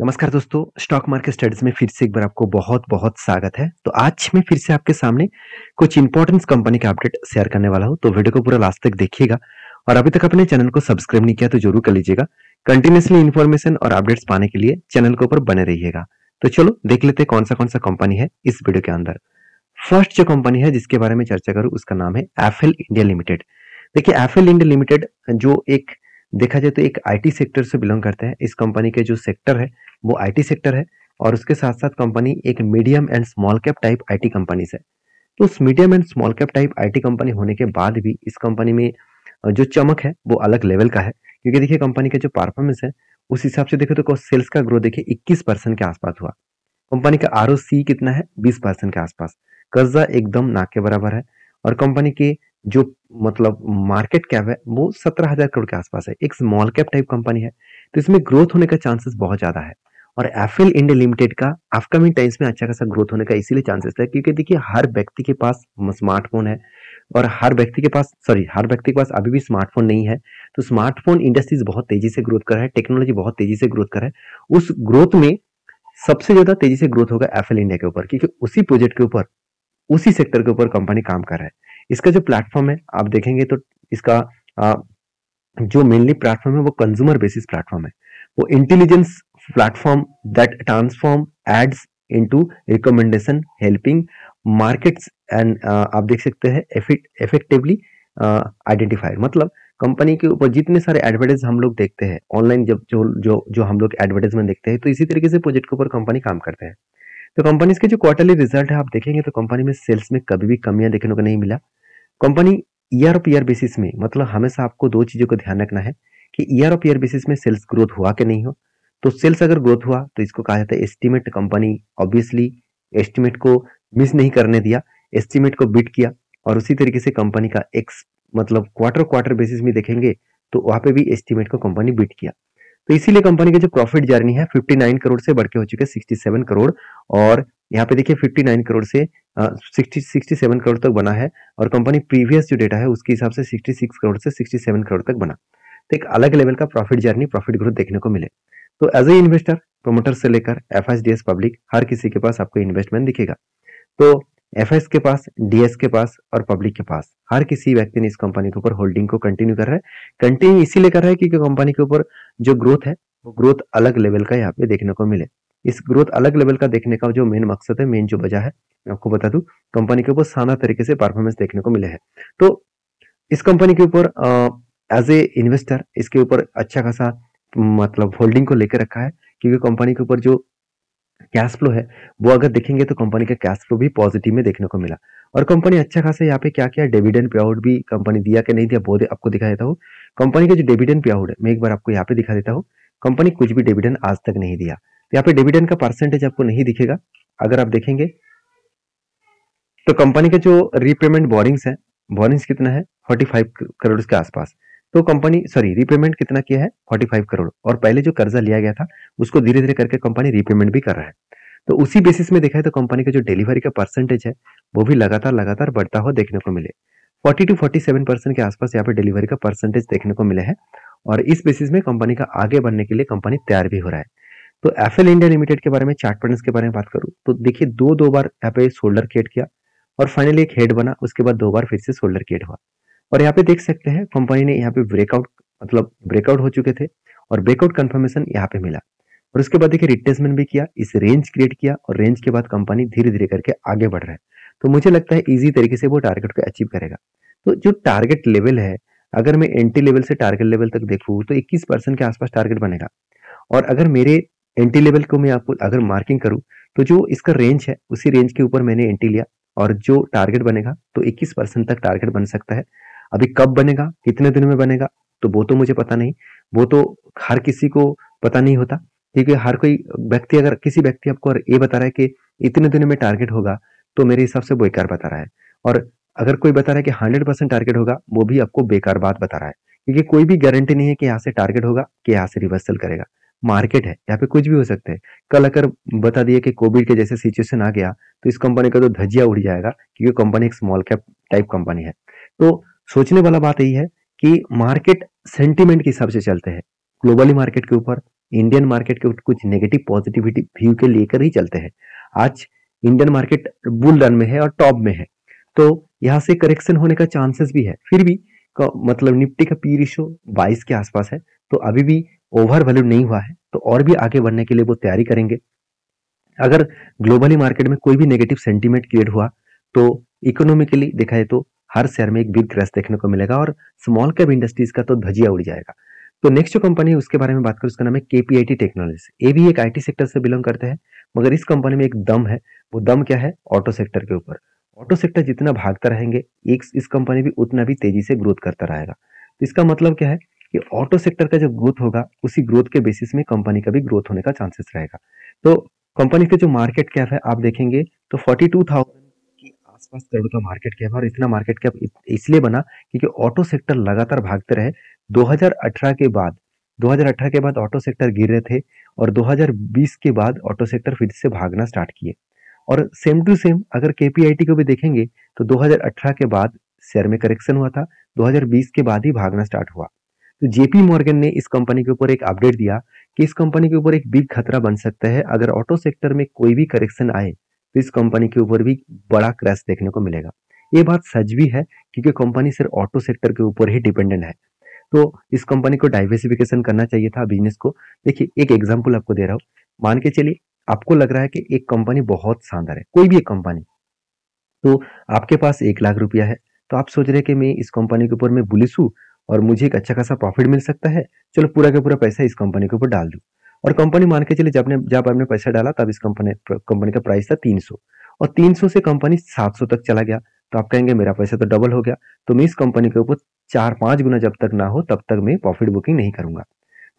नमस्कार दोस्तों, stock market studies में फिर से एक बार आपको बहुत-बहुत स्वागत है। तो आज मैं फिर से आपके सामने कुछ इंपॉर्टेंट कंपनी का अपडेट शेयर करने वाला हूँ, तो वीडियो को पूरा लास्ट तक देखिएगा और अभी तक अपने चैनल को सब्सक्राइब नहीं किया तो जरूर कर लीजिएगा। कंटिन्यूअसली इन्फॉर्मेशन और अपडेट्स पाने के लिए चैनल के ऊपर बने रहिएगा। तो चलो देख लेते हैं कौन सा कंपनी है इस वीडियो के अंदर। फर्स्ट जो कंपनी है जिसके बारे में चर्चा करूँ उसका नाम है एफएल इंडिया लिमिटेड। देखिए एफएल इंडिया लिमिटेड जो एक देखा जाए तो एक आईटी सेक्टर से बिलोंग करते हैं। इस कंपनी के जो सेक्टर है वो आईटी सेक्टर है और उसके साथ साथ कंपनी एक medium and small cap type IT company है। तो उस medium and small cap type IT company होने के बाद भी इस कंपनी में जो चमक है वो अलग लेवल का है, क्योंकि देखिए कंपनी का जो परफॉर्मेंस है उस हिसाब से देखो तो सेल्स का ग्रोथ देखिए 21% के आसपास हुआ। कंपनी का आरओसी कितना है 20% के आसपास। कर्जा एकदम ना के बराबर है और कंपनी के जो मतलब मार्केट कैप है वो 17,000 करोड़ के आसपास है। एक स्मॉल कैप टाइप कंपनी है तो इसमें ग्रोथ होने का चांसेस बहुत ज्यादा है और एफएल इंडिया लिमिटेड का अपकमिंग टाइम्स में अच्छा खासा ग्रोथ होने का इसीलिए चांसेस है क्योंकि देखिए हर व्यक्ति के पास स्मार्टफोन है और हर व्यक्ति के पास अभी भी स्मार्टफोन नहीं है। तो स्मार्टफोन इंडस्ट्रीज बहुत तेजी से ग्रोथ कर रहा है, टेक्नोलॉजी बहुत तेजी से ग्रोथ कर रहा है। उस ग्रोथ में सबसे ज्यादा तेजी से ग्रोथ होगा एफएल इंडिया के ऊपर, क्योंकि उसी प्रोजेक्ट के ऊपर उसी सेक्टर के ऊपर कंपनी काम कर रहा है। इसका जो प्लेटफॉर्म है आप देखेंगे तो इसका आ, जो मेनली प्लेटफॉर्म है वो कंज्यूमर बेसिस प्लेटफॉर्म है। वो intelligence platform that transform aids into recommendation helping markets and आप देख सकते हैं इफेक्टिवली आइडेंटिफाइड। मतलब कंपनी के ऊपर जितने सारे एडवर्टाइज हम लोग देखते हैं ऑनलाइन, जब जो जो जो हम लोग एडवर्टाइजमेंट देखते हैं तो इसी तरीके से प्रोजेक्ट के ऊपर कंपनी काम करते हैं। तो कंपनी के जो क्वार्टरली रिजल्ट है आप देखेंगे तो कंपनी में सेल्स में कभी भी कमियां देखने को नहीं मिला। Company year of year basis में, मतलब हमेशा आपको दो चीजों का ध्यान रखना है कि ईयर ऑफ ईयर बेसिस में सेल्स ग्रोथ हुआ कि नहीं हो। तो सेल्स अगर ग्रोथ हुआ तो इसको कहा जाता है एस्टिमेट। कंपनी ऑब्वियसली एस्टिमेट को मिस नहीं करने दिया, एस्टिमेट को बीट किया और उसी तरीके से कंपनी का एक्स मतलब क्वार्टर बेसिस में देखेंगे तो वहां पे भी एस्टिमेट को कंपनी बीट किया। तो इसीलिए कंपनी की जो प्रॉफिट जर्नी है 59 करोड़ से बढ़ के हो चुके हैं 67 करोड़ और यहाँ पे देखिए 59 करोड़ से 67 करोड़ तक बना है और कंपनी प्रीवियस जो डेटा है उसके हिसाब से 66 करोड़ से 67 करोड़ तक बना। तो एक अलग लेवल का प्रॉफिट जर्नी, प्रॉफिट ग्रोथ देखने को मिले। तो एज ए इन्वेस्टर, प्रोमोटर से लेकर एफएसडीएस पब्लिक, हर किसी के पास आपको इन्वेस्टमेंट दिखेगा। तो एफएस के पास, डीएस के पास और पब्लिक के पास हर किसी व्यक्ति ने इस कंपनी के ऊपर होल्डिंग को कंटिन्यू कर रहा है। कंटिन्यू इसीलिए कर रहा है क्योंकि कंपनी के ऊपर जो ग्रोथ है वो ग्रोथ अलग लेवल का यहाँ पे देखने को मिले। इस ग्रोथ अलग लेवल का देखने का जो मेन मकसद है, मेन जो वजह है, मैं आपको बता दूं कंपनी के ऊपर शानदार तरीके से परफॉर्मेंस देखने को मिले हैं। तो इस कंपनी के ऊपर एज ए इन्वेस्टर इसके ऊपर अच्छा खासा मतलब होल्डिंग को लेकर रखा है, क्योंकि कंपनी के ऊपर जो कैश फ्लो है वो अगर देखेंगे तो कंपनी का कैश फ्लो भी पॉजिटिव में देखने को मिला और कंपनी अच्छा खासा यहाँ पे क्या किया, डिविडेंड पे आउट भी कंपनी दिया कि नहीं दिया वो आपको दिखा देता हूँ। कंपनी का जो डिविडेंड पे आउट है मैं एक बार आपको यहाँ पे दिखा देता हूँ। कंपनी कुछ भी डिविडेंड आज तक नहीं दिया, तो यहाँ पे डिविडेंड का परसेंटेज आपको नहीं दिखेगा। अगर आप देखेंगे तो कंपनी का जो रीपेमेंट बोरिंग्स है, बोरिंग्स कितना है 45 करोड़ के आसपास। तो कंपनी रीपेमेंट कितना किया है 45 करोड़ और पहले जो कर्जा लिया गया था उसको धीरे धीरे करके कंपनी रीपेमेंट भी कर रहा है। तो उसी बेसिस में देखा है तो कंपनी का जो डिलीवरी का परसेंटेज है वो भी लगातार बढ़ता हुआ देखने को मिले। 40 to 47% के आसपास यहाँ पे डिलीवरी का परसेंटेज देखने को मिले हैं और इस बेसिस में कंपनी का आगे बढ़ने के लिए कंपनी तैयार भी हो रहा है। तो एफएल इंडिया लिमिटेड के बारे में, चार्ट पैटर्न्स के बारे में बात करूं तो देखिए दो बार यहाँ पे शोल्डर क्रिएट किया और फाइनली एक हेड बना, उसके बाद दो बार फिर से शोल्डर क्रिएट हुआ और यहाँ पे देख सकते हैं कंपनी ने यहाँ पे ब्रेकआउट हो चुके थे और ब्रेकआउट कंफर्मेशन यहाँ पे मिला और उसके बाद देखिए रिट्रेसमेंट भी किया, इस रेंज क्रिएट किया और रेंज के बाद कंपनी धीरे धीरे करके आगे बढ़ रहा है। तो मुझे लगता है इजी तरीके से वो टारगेट को अचीव करेगा। तो जो टारगेट लेवल है, अगर मैं एंटी लेवल से टारगेट लेवल तक देखूँ तो 21% के आसपास टारगेट बनेगा और अगर मेरे एंटी लेवल को मैं आपको अगर मार्किंग करूं तो जो इसका रेंज है उसी रेंज के ऊपर मैंने एंटी लिया और जो टारगेट बनेगा तो 21% तक टारगेट बन सकता है। अभी कब बनेगा, कितने दिन में बनेगा, तो वो तो मुझे पता नहीं, वो तो हर किसी को पता नहीं होता, क्योंकि हर कोई व्यक्ति, अगर किसी व्यक्ति आपको ये बता रहा है कि इतने दिनों में टारगेट होगा तो मेरे हिसाब से बेकार बता रहा है और अगर कोई बता रहा है कि 100% टारगेट होगा वो भी आपको बेकार बात बता रहा है, क्योंकि कोई भी गारंटी नहीं है कि यहाँ से टारगेट होगा कि यहाँ से रिवर्सल करेगा। मार्केट है, यहाँ पे कुछ भी हो सकता है। कल अगर बता दिए कि कोविड के जैसे सिचुएशन आ गया तो इस कंपनी का तो धज्जिया उड़ जाएगा, क्योंकि कंपनी एक स्मॉल कैप टाइप कंपनी है। तो सोचने वाला बात यही है कि मार्केट सेंटीमेंट के हिसाब से चलते हैं। ग्लोबली मार्केट के ऊपर इंडियन मार्केट के कुछ नेगेटिव पॉजिटिविटी व्यू के लेकर ही चलते हैं। आज इंडियन मार्केट बुल रन में है और टॉप में है, तो यहाँ से करेक्शन होने का चांसेस भी है। फिर भी मतलब निफ्टी का पी रेशियो 22 के आसपास है, तो अभी भी ओवर वैल्यू नहीं हुआ है, तो और भी आगे बढ़ने के लिए वो तैयारी करेंगे। अगर ग्लोबली मार्केट में कोई भी नेगेटिव सेंटीमेंट क्रिएट हुआ तो इकोनॉमिकली देखा जाए तो हर शेयर में एक बिग क्रैश देखने को मिलेगा और स्मॉल कैप इंडस्ट्रीज का तो धजिया उड़ जाएगा। तो नेक्स्ट जो कंपनी है उसके बारे में बात करें, उसका नाम है केपीआईटी टेक्नोलॉजीज। ये भी एक आईटी सेक्टर से बिलोंग करते हैं, मगर इस कंपनी में एक दम है। वो दम क्या है? ऑटो सेक्टर के ऊपर। ऑटो सेक्टर जितना भागता रहेंगे एक इस कंपनी भी उतना भी तेजी से ग्रोथ करता रहेगा। तो इसका मतलब क्या है कि ऑटो सेक्टर का जो ग्रोथ होगा उसी ग्रोथ के बेसिस में कंपनी का भी ग्रोथ होने का चांसेस रहेगा। तो कंपनी के जो मार्केट कैप है आप देखेंगे तो 42,000 के आसपास करोड़ का मार्केट कैप है। और इतना मार्केट कैप इसलिए बना क्योंकि ऑटो सेक्टर लगातार भागते रहे। 2018 के बाद ऑटो सेक्टर गिर रहे थे और 2020 के बाद ऑटो सेक्टर फिर से भागना स्टार्ट किए। और सेम टू सेम अगर केपीआईटी को भी देखेंगे तो 2018 के बाद शेयर में करेक्शन हुआ था, 2020 के बाद ही भागना स्टार्ट हुआ। तो जेपी मॉर्गन ने इस कंपनी के ऊपर एक अपडेट दिया कि इस कंपनी के ऊपर एक बिग खतरा बन सकता है। अगर ऑटो सेक्टर में कोई भी करेक्शन आए तो इस कंपनी के ऊपर भी बड़ा क्रैश देखने को मिलेगा। ये बात सच भी है क्योंकि कंपनी सिर्फ ऑटो सेक्टर के ऊपर ही डिपेंडेंट है। तो इस कंपनी को डाइवर्सिफिकेशन करना चाहिए था बिजनेस को। देखिए एक एग्जांपल आपको दे रहा हूँ, मान के चलिए आपको लग रहा है कि एक कंपनी बहुत शानदार है, कोई भी एक कंपनी, तो आपके पास 1 लाख रुपया है, तो आप सोच रहे हैं कि मैं इस कंपनी के ऊपर मैं बुलिश हूँ और मुझे एक अच्छा खासा प्रॉफिट मिल सकता है, चलो पूरा का पूरा पैसा इस कंपनी के ऊपर डाल दूं। और कंपनी मान के चलिए जब आपने पैसा डाला तब इस कंपनी का प्राइस था 300 और 300 से कंपनी 700 तक चला गया, तो आप कहेंगे मेरा पैसा तो डबल हो गया, तो मैं इस कंपनी के ऊपर 4-5 गुना जब तक ना हो तब तक मैं प्रॉफिट बुकिंग नहीं करूंगा।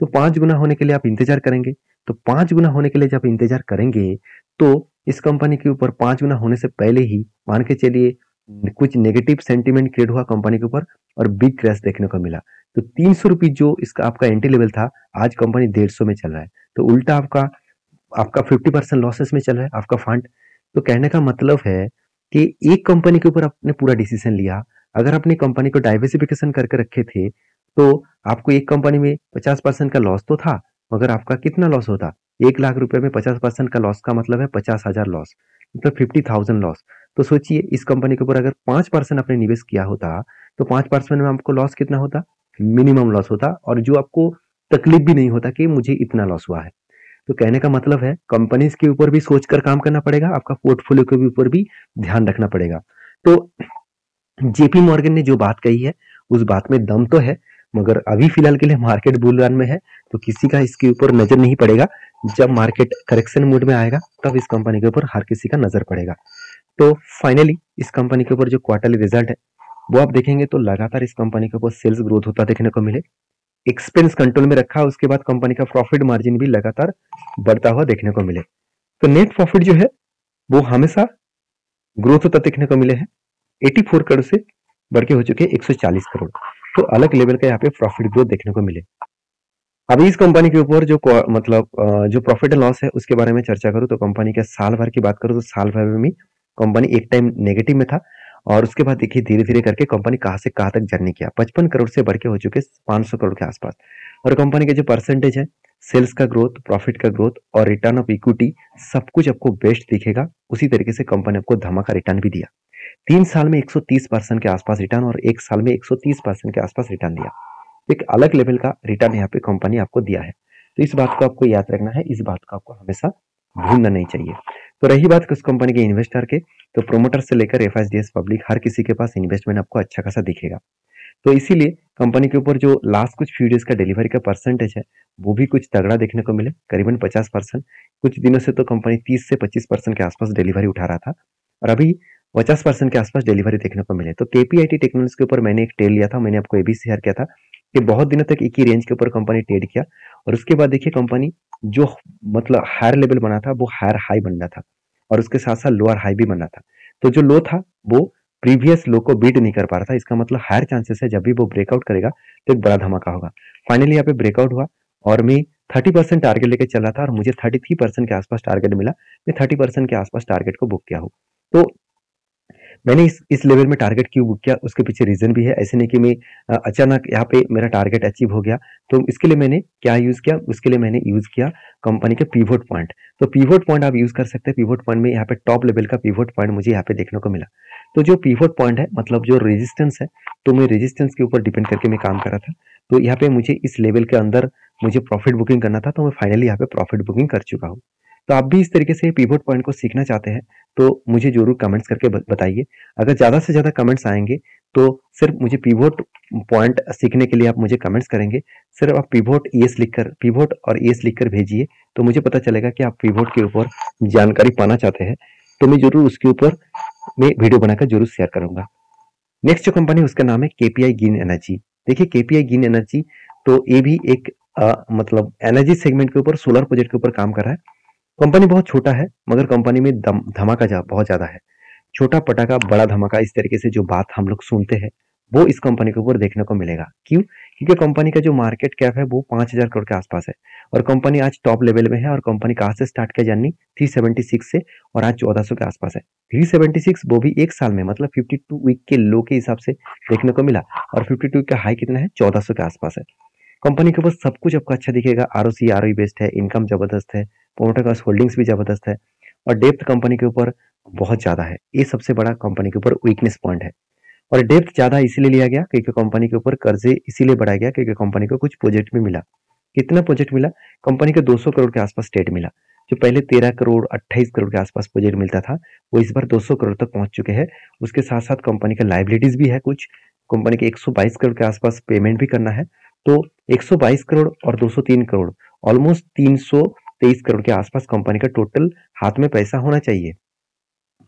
तो 5 गुना होने के लिए आप इंतजार करेंगे। तो 5 गुना होने के लिए जब इंतजार करेंगे तो इस कंपनी के ऊपर 5 गुना होने से पहले ही मान के चलिए कुछ नेगेटिव सेंटीमेंट क्रिएट हुआ कंपनी के ऊपर और बिग क्रैश देखने को मिला। तो 300 रुपीज जो इसका आपका एंट्री लेवल था, आज कंपनी 150 में चल रहा है, तो उल्टा आपका आपका 50% लॉसेस में चल रहा है आपका फंड। तो कहने का मतलब है कि एक कंपनी के ऊपर आपने पूरा डिसीजन लिया। अगर अपनी कंपनी को डाइवर्सिफिकेशन करके रखे थे तो आपको एक कंपनी में 50% का लॉस तो था, मगर आपका कितना लॉस होता? 1 लाख रुपए में 50% का लॉस का मतलब है 50,000 लॉस, मतलब 50,000 लॉस। तो सोचिए इस कंपनी के ऊपर अगर 5% आपने निवेश किया होता तो 5% में आपको लॉस कितना होता? मिनिमम लॉस होता, और जो आपको तकलीफ भी नहीं होता कि मुझे इतना लॉस हुआ है। तो कहने का मतलब है कंपनीज के ऊपर भी सोचकर काम करना पड़ेगा, आपका पोर्टफोलियो के ऊपर भी ध्यान रखना पड़ेगा। तो जेपी मॉर्गन ने जो बात कही है उस बात में दम तो है, मगर अभी फिलहाल के लिए मार्केट बुल रन में है, तो किसी का इसके ऊपर नजर नहीं पड़ेगा। जब मार्केट करेक्शन मोड में आएगा तब इस कंपनी के ऊपर हर किसी का नजर पड़ेगा। तो फाइनली इस कंपनी के ऊपर जो क्वार्टरली रिजल्ट है वो आप देखेंगे तो लगातार इस कंपनी के ऊपर सेल्स ग्रोथ होता देखने को मिले, एक्सपेंस कंट्रोल में रखा, उसके बाद कंपनी का प्रॉफिट मार्जिन भी लगातार बढ़ता हुआ देखने को मिले। तो नेट प्रॉफिट जो है वो हमेशा ग्रोथ होता देखने को मिले है, 84 करोड़ से बढ़ के हो चुके हैं 140 करोड़। तो अलग लेवल का यहाँ पे प्रॉफिट ग्रोथ देखने को मिले। अभी इस कंपनी के ऊपर जो मतलब जो प्रॉफिट एंड लॉस है उसके बारे में चर्चा करूँ तो कंपनी के साल भर की बात करूँ तो साल भर में कंपनी एक टाइम नेगेटिव में था और उसके बाद देखिए धीरे धीरे करके कंपनी कहाँ से कहाँ तक जर्नी किया, 55 करोड़ से बढ़ के हो चुके 500 करोड़ के आसपास। और कंपनी के जो परसेंटेज है सेल्स का ग्रोथ, प्रॉफिट का ग्रोथ और रिटर्न ऑफ इक्विटी, सब कुछ आपको बेस्ट दिखेगा। उसी तरीके से कंपनी आपको धमाका रिटर्न भी दिया। 3 साल में 130% के आसपास रिटर्न और 1 साल में 130% के आसपास रिटर्न दिया। एक अलग लेवल का रिटर्न यहाँ पे कंपनी आपको दिया है। तो इस बात को आपको याद रखना है, इस बात को आपको हमेशा भूलना नहीं चाहिए। तो रही बात उस कंपनी के इन्वेस्टर के, तो प्रोमोटर से लेकर एफआईडीएस पब्लिक हर किसी के पास इन्वेस्टमेंट आपको अच्छा खासा दिखेगा। तो इसीलिए कंपनी के ऊपर जो लास्ट कुछ फ्यू डेज का डिलीवरी का परसेंटेज है वो भी कुछ तगड़ा देखने को मिले, करीबन 50%। कुछ दिनों से तो कंपनी 30 से 25% के आसपास डिलीवरी उठा रहा था और अभी 50% के आसपास डिलीवरी देखने को मिले। तो केपीआईटी टेक्नोलॉजी के ऊपर मैंने एक ट्रेड लिया था, मैंने आपको ये भी शेयर किया था कि बहुत दिनों तक एक ही रेंज के ऊपर कंपनी ट्रेड किया और उसके बाद देखिए कंपनी जो मतलब हायर लेवल बना था वो हायर हाई बनना था और उसके साथ साथ लोअर हाई भी बनना था। तो जो लो था वो प्रीवियस लो को बीट नहीं कर पा रहा था, इसका मतलब हायर चांसेस है जब भी वो ब्रेकआउट करेगा तो एक बड़ा धमाका होगा। फाइनली यहाँ पे ब्रेकआउट हुआ और मैं 30% टारगेट लेके चल रहा था और मुझे 33% के आसपास टारगेट मिला। मैं 30% के आसपास टारगेट को बुक किया हूँ। तो मैंने इस लेवल में टारगेट क्यों बुक किया, उसके पीछे रीजन भी है। ऐसे नहीं कि मैं अचानक यहाँ पे मेरा टारगेट अचीव हो गया। तो इसके लिए मैंने क्या यूज किया, उसके लिए मैंने यूज किया कंपनी के पिवोट पॉइंट। तो पिवोट पॉइंट आप यूज कर सकते हैं। पिवोट पॉइंट में यहाँ पे टॉप लेवल का पिवोट पॉइंट मुझे यहाँ पे देखने को मिला। तो जो पिवोट पॉइंट है मतलब जो रेजिस्टेंस है, तो मैं रेजिस्टेंस के ऊपर डिपेंड करके मैं काम कर रहा था। तो यहाँ पे मुझे इस लेवल के अंदर मुझे प्रॉफिट बुकिंग करना था, तो मैं फाइनली यहाँ पे प्रॉफिट बुकिंग कर चुका हूँ। तो आप भी इस तरीके से पिवोट पॉइंट को सीखना चाहते हैं तो मुझे जरूर कमेंट्स करके बताइए। अगर ज़्यादा से ज़्यादा कमेंट्स आएंगे तो सिर्फ मुझे पिवोट पॉइंट सीखने के लिए आप मुझे कमेंट्स करेंगे। सिर्फ आप पिवोट और ईएस लिखकर भेजिए, तो मुझे पता चलेगा कि आप पिवोट के ऊपर जानकारी पाना चाहते हैं। तो मैं जरूर उसके ऊपर मैं वीडियो बनाकर जरूर शेयर करूंगा। नेक्स्ट जो कंपनी है उसका नाम है केपीआई ग्रीन एनर्जी। देखिए केपीआई ग्रीन एनर्जी, तो ये भी एक मतलब एनर्जी सेगमेंट के ऊपर, सोलर प्रोजेक्ट के ऊपर काम कर रहा है। कंपनी बहुत छोटा है मगर कंपनी में धमाका बहुत ज्यादा है। छोटा पटाखा बड़ा धमाका, इस तरीके से जो बात हम लोग सुनते हैं वो इस कंपनी के ऊपर देखने को मिलेगा। क्यों? क्योंकि कंपनी का जो मार्केट कैप है वो 5,000 करोड़ के आसपास है और कंपनी आज टॉप लेवल में है। और कंपनी कहाँ से स्टार्ट किया जानी, 376 से, और आज 1400 के आसपास है। 376 वो भी एक साल में, मतलब 52 वीक के लो के हिसाब से देखने को मिला। और 52 का हाई कितना है, 1400 के आसपास है। कंपनी के ऊपर सब कुछ आपको अच्छा दिखेगा। आरओसी आरओई बेस्ड है, इनकम जबरदस्त है, प्रोमोटर का होल्डिंग्स भी जबरदस्त है, और डेप्थ कंपनी के ऊपर बहुत ज्यादा है। ये सबसे बड़ा कंपनी के ऊपर वीकनेस पॉइंट है। और डेप्थ ज्यादा इसीलिए लिया गया क्योंकि कंपनी के ऊपर कर्जे इसीलिए बढ़ाया गया क्योंकि कंपनी को कुछ प्रोजेक्ट भी मिला। कितना प्रोजेक्ट मिला? कंपनी को 200 करोड़ के आसपास स्टेट मिला। जो पहले 13 करोड़ 28 करोड़ के आसपास प्रोजेक्ट मिलता था, वो इस बार 200 करोड़ तक पहुंच चुके हैं। उसके साथ साथ कंपनी का लाइबिलिटीज भी है कुछ। कंपनी के 122 करोड़ के आसपास पेमेंट भी करना है। तो 122 करोड़ और 203 करोड़, ऑलमोस्ट 323 करोड़ के आसपास कंपनी का टोटल हाथ में पैसा होना चाहिए।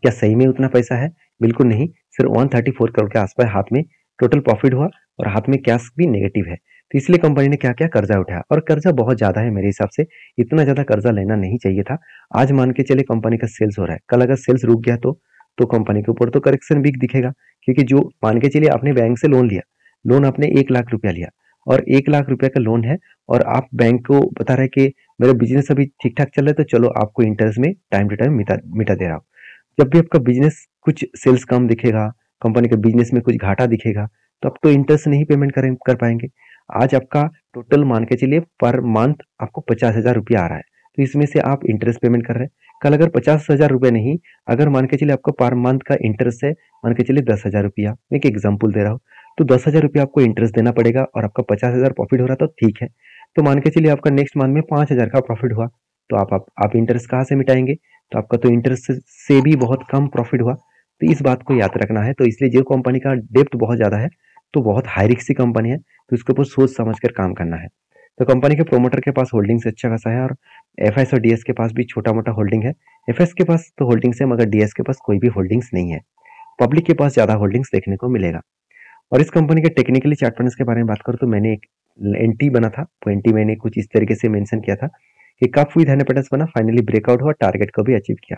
क्या सही में उतना पैसा है? बिल्कुल नहीं। सिर्फ 134 करोड़ के आसपास हाथ में टोटल प्रॉफिट हुआ और हाथ में कैश भी नेगेटिव है। तो इसलिए कंपनी ने क्या क्या कर्जा उठाया, और कर्जा बहुत ज्यादा है मेरे हिसाब से। इतना ज्यादा कर्जा लेना नहीं चाहिए था। आज मान के चले कंपनी का सेल्स हो रहा है, कल अगर सेल्स रुक गया तो कंपनी के ऊपर तो करेक्शन भी दिखेगा। क्योंकि जो मान के चलिए आपने बैंक से लोन लिया, लोन आपने 1 लाख रुपया लिया और 1 लाख रुपया का लोन है, और आप बैंक को बता रहे कि मेरा बिजनेस अभी ठीक ठाक चल रहा है, तो चलो आपको इंटरेस्ट में टाइम टू टाइम मिटा दे रहा हूँ। जब भी आपका बिजनेस कुछ सेल्स कम दिखेगा, कंपनी के बिजनेस में कुछ घाटा दिखेगा, तो आप तो इंटरेस्ट नहीं पेमेंट कर पाएंगे। आज आपका टोटल मान के चलिए पर मंथ आपको 50,000 रुपया आ रहा है, तो इसमें से आप इंटरेस्ट पेमेंट कर रहे हैं। कल अगर 50,000 रुपये नहीं, अगर मान के चलिए आपका पर मंथ का इंटरेस्ट है, मान के चलिए 10,000 रुपया, मैं एक एग्जाम्पल दे रहा हूँ, तो 10,000 रुपया आपको इंटरेस्ट देना पड़ेगा और आपका 50,000 प्रॉफिट हो रहा तो ठीक है। तो मान के चलिए आपका नेक्स्ट मंथ में 5,000 का प्रॉफिट हुआ, तो आप इंटरेस्ट कहाँ से मिटाएंगे? तो आपका तो इंटरेस्ट से भी बहुत कम प्रॉफिट हुआ। तो इस बात को याद रखना है। तो इसलिए जो कंपनी का डेप्थ बहुत ज्यादा है, तो बहुत हाई रिस्क कंपनी है, तो इसके ऊपर सोच समझ कर काम करना है। तो कंपनी के प्रोमोटर के पास होल्डिंग्स अच्छा खासा है, और एफएस और डीएस के पास भी छोटा मोटा होल्डिंग है। एफएस के पास तो होल्डिंग्स है मगर डीएस के पास कोई भी होल्डिंग्स नहीं है। पब्लिक के पास ज्यादा होल्डिंग्स देखने को मिलेगा। और इस कंपनी के टेक्निकली चार्ट पैटर्न्स के बारे में बात करूं तो मैंने एक एनटी बना था, वो एनटी मैंने कुछ इस तरीके से मेंशन किया था कि कप विद हैंड पैटर्न्स बना, फाइनली ब्रेकआउट हुआ, टारगेट को भी अचीव किया।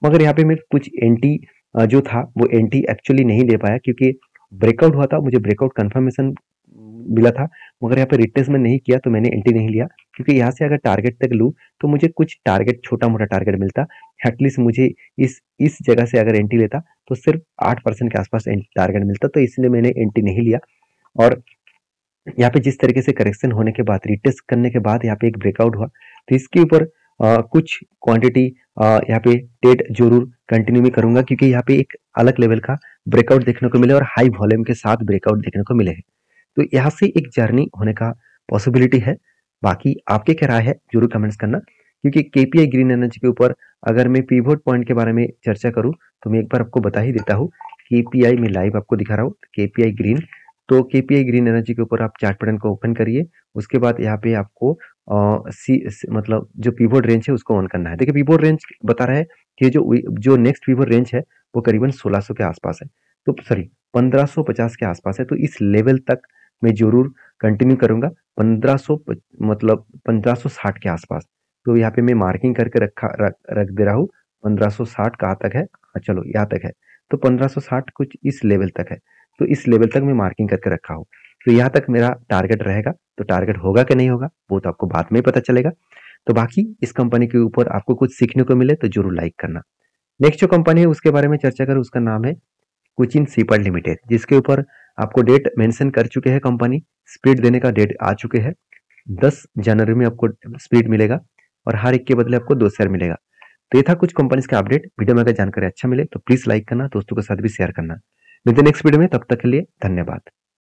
मगर यहाँ पे मैं कुछ एनटी जो था वो एनटी एक्चुअली नहीं ले पाया, क्योंकि ब्रेकआउट हुआ था, मुझे ब्रेकआउट कंफर्मेशन मिला था, मगर यहाँ पे रिट्रेसमेंट नहीं किया, तो मैंने एंट्री नहीं लिया। क्योंकि यहाँ से अगर टारगेट तक लूँ तो मुझे कुछ टारगेट, छोटा मोटा टारगेट मिलता। एटलीस्ट मुझे इस जगह से अगर एंट्री लेता तो सिर्फ 8% के आसपास टारगेट मिलता, तो इसलिए मैंने एंट्री नहीं लिया। और यहाँ पे जिस तरीके से करेक्शन होने के बाद, रिटेस्ट करने के बाद यहाँ पे एक ब्रेकआउट हुआ, तो इसके ऊपर कुछ क्वांटिटी यहाँ पे ट्रेड जरूर कंटिन्यू भी करूंगा, क्योंकि यहाँ पे एक अलग लेवल का ब्रेकआउट देखने को मिले और हाई वॉल्यूम के साथ ब्रेकआउट देखने को मिले हैं। तो यहाँ से एक जर्नी होने का पॉसिबिलिटी है। बाकी आपके क्या राय है जरूर कमेंट्स करना। क्योंकि केपीआई ग्रीन एनर्जी के ऊपर अगर मैं पिवोट पॉइंट के बारे में चर्चा करूं तो मैं एक बार आपको बता ही देता हूं। केपीआई में लाइव आपको दिखा रहा हूं, केपीआई ग्रीन। तो केपीआई ग्रीन एनर्जी के ऊपर आप चार्ट पैटर्न को ओपन करिए। उसके बाद यहाँ पे आपको मतलब जो पिवोट रेंज है उसको ऑन करना है। देखिए पिवोट रेंज बता रहा है कि जो नेक्स्ट पिवोट रेंज है वो करीबन 1600 के आसपास है, तो सॉरी 1550 के आसपास है। तो इस लेवल तक मैं जरूर कंटिन्यू करूंगा, 1500 मतलब 1560 के आसपास। तो यहाँ पे मैं मार्किंग करके रख दे रहा हूँ। 1560 कहाँ तक है? हाँ चलो यहाँ तक है, तो 1560 कुछ इस लेवल तक है। तो इस लेवल तक मैं मार्किंग करके रखा हूँ। तो यहाँ तक मेरा टारगेट रहेगा। तो टारगेट होगा कि नहीं होगा वो तो आपको बाद में ही पता चलेगा। तो बाकी इस कंपनी के ऊपर आपको कुछ सीखने को मिले तो जरूर लाइक करना। नेक्स्ट जो कंपनी है उसके बारे में चर्चा करें, उसका नाम है कोचिन शिपयार्ड लिमिटेड, जिसके ऊपर आपको डेट मेंशन कर चुके हैं कंपनी। स्प्लिट देने का डेट आ चुके हैं। 10 जनवरी में आपको स्प्लिट मिलेगा और हर एक के बदले आपको 2 शेयर मिलेगा। तो ये था कुछ कंपनीज का अपडेट। वीडियो में अगर जानकारी अच्छा मिले तो प्लीज लाइक करना, दोस्तों के साथ भी शेयर करना। मिलते हैं नेक्स्ट वीडियो में, तब तक के लिए धन्यवाद।